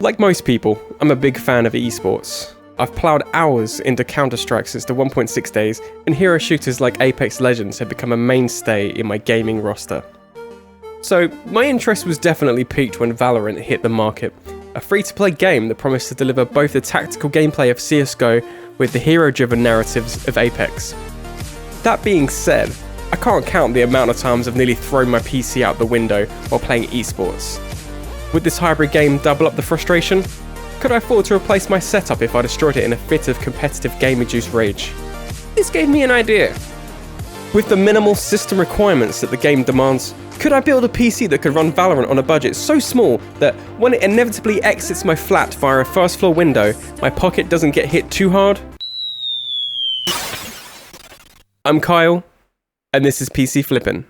Like most people, I'm a big fan of esports. I've ploughed hours into Counter-Strike since the 1.6 days, and hero shooters like Apex Legends have become a mainstay in my gaming roster. So, my interest was definitely piqued when Valorant hit the market, a free-to-play game that promised to deliver both the tactical gameplay of CSGO with the hero-driven narratives of Apex. That being said, I can't count the amount of times I've nearly thrown my PC out the window while playing esports. Would this hybrid game double up the frustration? Could I afford to replace my setup if I destroyed it in a fit of competitive game-induced rage? This gave me an idea. With the minimal system requirements that the game demands, could I build a PC that could run Valorant on a budget so small that when it inevitably exits my flat via a first floor window, my pocket doesn't get hit too hard? I'm Kyle, and this is PC Flippin'.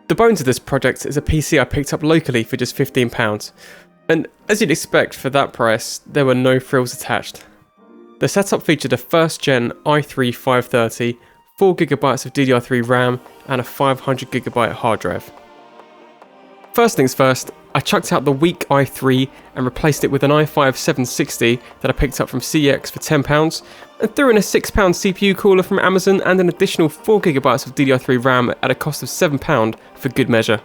The bones of this project is a PC I picked up locally for just £15, and as you'd expect for that price, there were no frills attached. The setup featured a first-gen i3 530, 4GB of DDR3 RAM, and a 500GB hard drive. First things first, I chucked out the weak i3 and replaced it with an i5 760 that I picked up from CEX for £10, and threw in a £6 CPU cooler from Amazon and an additional 4GB of DDR3 RAM at a cost of £7 for good measure.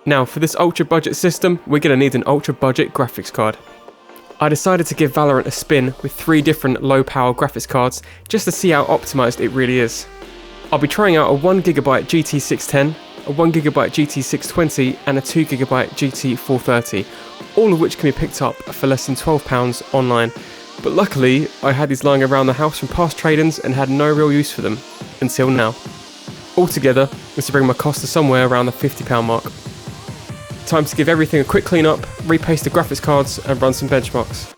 Now for this ultra budget system, we're going to need an ultra budget graphics card. I decided to give Valorant a spin with 3 different low power graphics cards just to see how optimised it really is. I'll be trying out a 1GB GT610, a 1GB GT620 and a 2GB GT430, all of which can be picked up for less than £12 online. But luckily, I had these lying around the house from past trade-ins and had no real use for them, until now. Altogether, this will bring my cost to somewhere around the £50 mark. Time to give everything a quick clean up, repaste the graphics cards and run some benchmarks.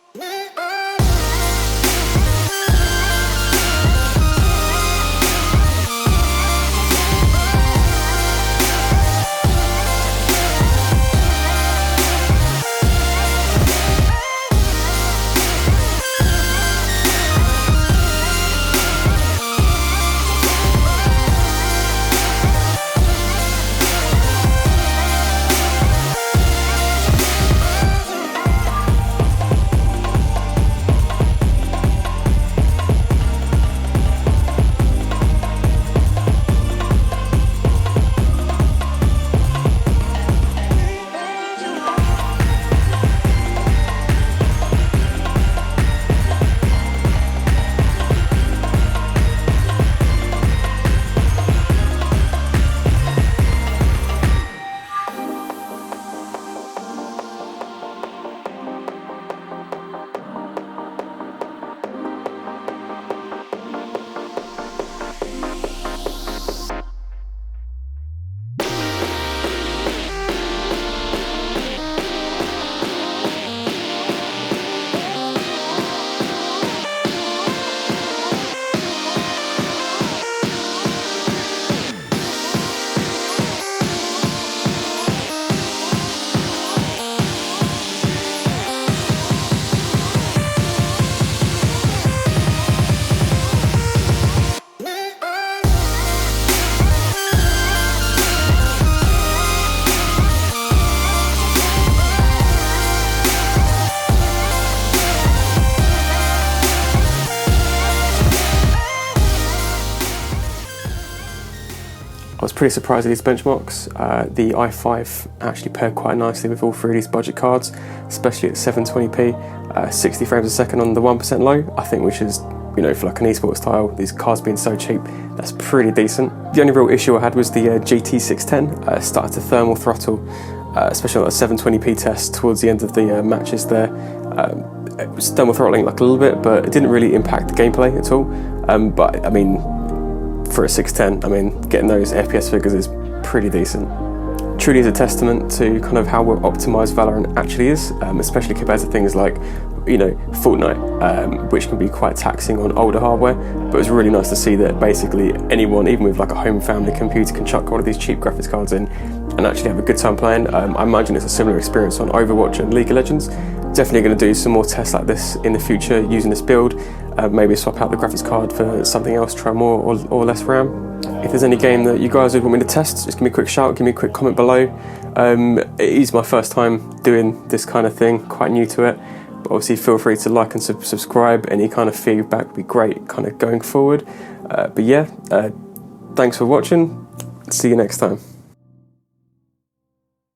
I was pretty surprised at these benchmarks. The i5 actually paired quite nicely with all 3 of these budget cards, especially at 720p, 60 frames a second on the 1% low, I think, which is, you know, for like an esports tile, these cards being so cheap, that's pretty decent. The only real issue I had was the GT610 started to thermal throttle, especially on a 720p test towards the end of the matches there. It was thermal throttling like a little bit, but it didn't really impact the gameplay at all. But I mean, for a 610, I mean, getting those FPS figures is pretty decent. Truly is a testament to kind of how well optimized Valorant actually is, especially compared to things like, you know, Fortnite, which can be quite taxing on older hardware. But it's really nice to see that basically anyone, even with like a home family computer, can chuck one of these cheap graphics cards in and actually have a good time playing. I imagine it's a similar experience on Overwatch and League of Legends, Definitely going to do some more tests like this in the future using this build. Maybe swap out the graphics card for something else, try more or less RAM. If there's any game that you guys would want me to test, just give me a quick shout, give me a quick comment below. It is my first time doing this kind of thing, quite new to it. But obviously feel free to like and subscribe. Any kind of feedback would be great kind of going forward. But yeah, thanks for watching. See you next time.